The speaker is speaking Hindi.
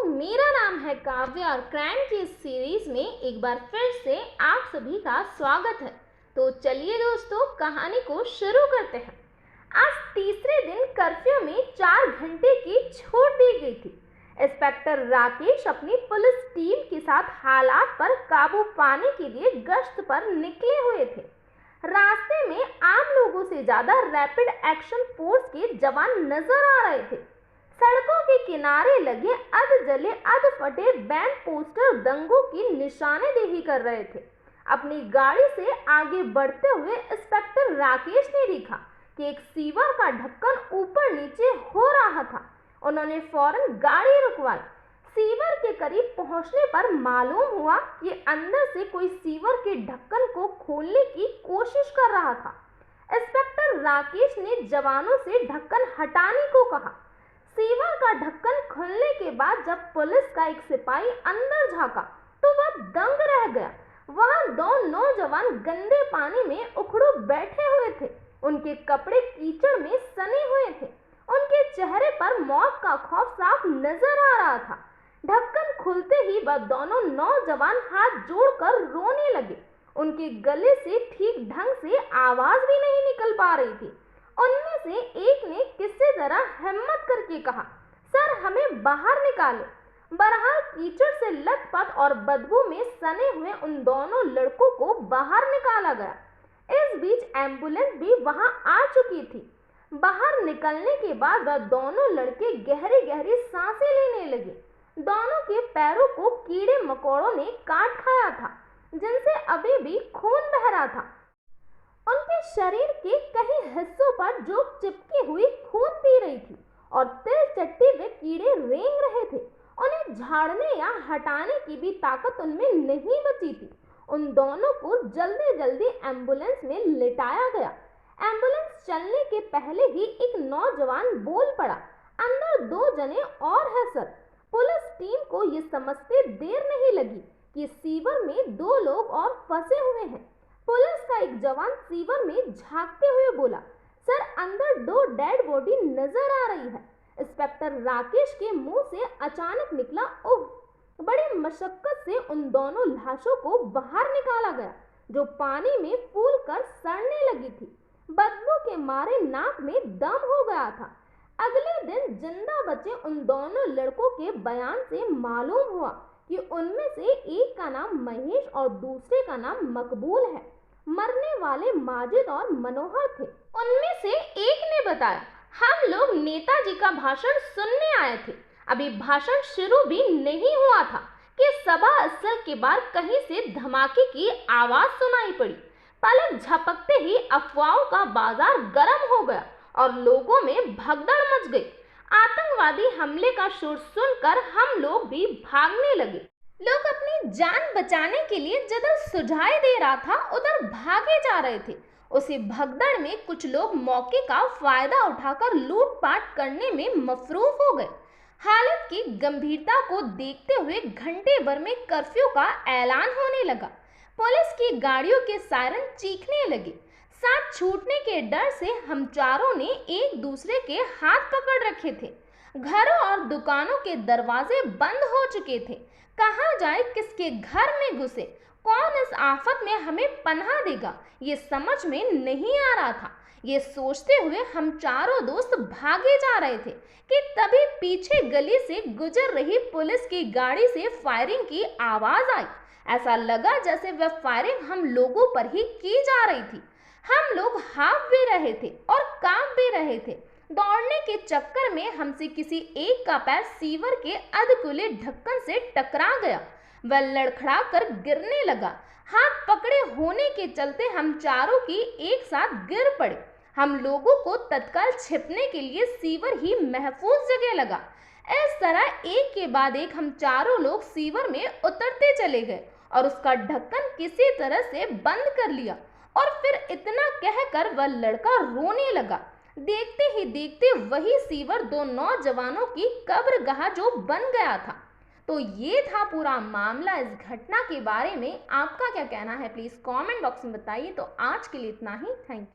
मेरा नाम है काव्य और क्राइम की इस सीरीज में एक बार फिर से आप सभी का स्वागत है। तो चलिए दोस्तों, कहानी को शुरू करते हैं। आज तीसरे दिन कर्फ्यू में 4 घंटे की छूट दी गई थी। इंस्पेक्टर राकेश अपनी पुलिस टीम के साथ हालात पर काबू पाने के लिए गश्त पर निकले हुए थे। रास्ते में आम लोगों से ज्यादा रैपिड एक्शन फोर्स के जवान नजर आ रहे थे। सड़कों के किनारे लगे अध जले अध फटे बैन पोस्टर दंगों की निशानेदेही कर रहे थे। अपनी गाड़ी से आगे बढ़ते हुए इंस्पेक्टर राकेश ने देखा कि एक सीवर का ढक्कन ऊपर नीचे हो रहा था। उन्होंने फौरन गाड़ी रुकवाई। सीवर के करीब पहुंचने पर मालूम हुआ कि अंदर से कोई सीवर के ढक्कन को खोलने की कोशिश कर रहा था। इंस्पेक्टर राकेश ने जवानों से ढक्कन हटाने को कहा। सीवर का ढक्कन खुलने के बाद जब पुलिस का एक सिपाही अंदर झांका तो वह दंग रह गया। वहां 2 नौजवान गंदे पानी में उखड़ू बैठे हुए थे। उनके कपड़े कीचड़ में सने हुए थे। उनके चेहरे पर मौत का खौफ साफ नजर आ रहा था। ढक्कन खुलते ही वह दोनों नौजवान हाथ जोड़कर रोने लगे। उनके गले से ठीक ढंग से आवाज भी नहीं निकल पा रही थी। उनमें से एक ने किसी तरह हिम्मत करके कहा, सर हमें बाहर निकालें। बहरहाल कीचड़ से लथपथ और बदबू में सने हुए उन दोनों लड़कों को बाहर निकाला गया। इस बीच एम्बुलेंस भी वहां आ चुकी थी। बाहर निकलने के बाद वह दोनों लड़के गहरी गहरी सांसें लेने लगे। दोनों के पैरों को कीड़े मकोड़ों ने काट खाया था, जिनसे अभी भी खून बह रहा था। उनके शरीर के कई हिस्सों पर जो चिपकी हुई खून पी रही थी और तिल चट्टी हुए कीड़े रेंग रहे थे। उन्हें झाड़ने या हटाने की भी ताकत उनमें नहीं बची थी। उन दोनों को जल्दी जल्दी एम्बुलेंस में लिटाया गया। एम्बुलेंस चलने के पहले ही एक नौजवान बोल पड़ा, अंदर 2 जने और हैं सर। पुलिस टीम को ये समझते देर नहीं लगी कि सीवर में 2 लोग और फंसे हुए हैं। पुलिस का एक जवान सीवर में झांकते हुए बोला, सर अंदर 2 डेड बॉडी नजर आ रही है। इंस्पेक्टर राकेश के मुंह से अचानक निकला, ओह। बड़ी मशक्कत से उन दोनों लाशों को बाहर निकाला गया, जो पानी में फूल कर सड़ने लगी थी। बदबू के मारे नाक में दम हो गया था। अगले दिन जिंदा बचे उन दोनों लड़कों के बयान से मालूम हुआ कि उनमें से एक का नाम महेश और दूसरे का नाम मकबूल है। मरने वाले माजिद और मनोहर थे। उनमें से एक ने बताया, हम लोग नेताजी का भाषण सुनने आए थे। अभी भाषण शुरू भी नहीं हुआ था कि सभा स्थल के बाहर कहीं से धमाके की आवाज सुनाई पड़ी। पलक झपकते ही अफवाहों का बाजार गर्म हो गया और लोगों में भगदड़ मच गई। आतंकवादी हमले का शोर सुनकर हम लोग भी भागने लगे। लोग अपनी जान बचाने के लिए जिधर सुझाई दे रहा था उधर भागे जा रहे थे। उसी भगदड़ में कुछ लोग मौके का फायदा उठाकर लूटपाट करने में मसरूफ हो गए। हालत की गंभीरता को देखते हुए घंटे भर में कर्फ्यू का ऐलान होने लगा। पुलिस की गाड़ियों के सायरन चीखने लगे। साथ छूटने के डर से हम चारों ने एक दूसरे के हाथ पकड़ रखे थे। घरों और दुकानों के दरवाजे बंद हो चुके थे। कहाँ जाए, किसके घर में घुसे, कौन इस आफत में हमें पनाह देगा, ये समझ में नहीं आ रहा था। ये सोचते हुए हम चारों दोस्त भागे जा रहे थे कि तभी पीछे गली से गुजर रही पुलिस की गाड़ी से फायरिंग की आवाज आई। ऐसा लगा जैसे वह फायरिंग हम लोगों पर ही की जा रही थी। हम लोग हाँफ भी रहे थे और कांप भी रहे थे। दौड़ने के चक्कर में हमसे किसी एक का पैर सीवर के अधखुले ढक्कन से टकरा गया। वह लड़खड़ा कर गिरने लगा। हाथ पकड़े होने के चलते हम चारों की एक साथ गिर पड़े। हम लोगों को तत्काल छिपने के लिए सीवर ही महफूज जगह लगा। इस तरह एक के बाद एक हम चारों लोग सीवर में उतरते चले गए और उसका ढक्कन किसी तरह से बंद कर लिया। और फिर इतना कहकर वह लड़का रोने लगा। देखते ही देखते वही सीवर 2 नौजवानों की कब्रगाह जो बन गया था। तो ये था पूरा मामला। इस घटना के बारे में आपका क्या कहना है, प्लीज कमेंट बॉक्स में बताइए। तो आज के लिए इतना ही। Thank you.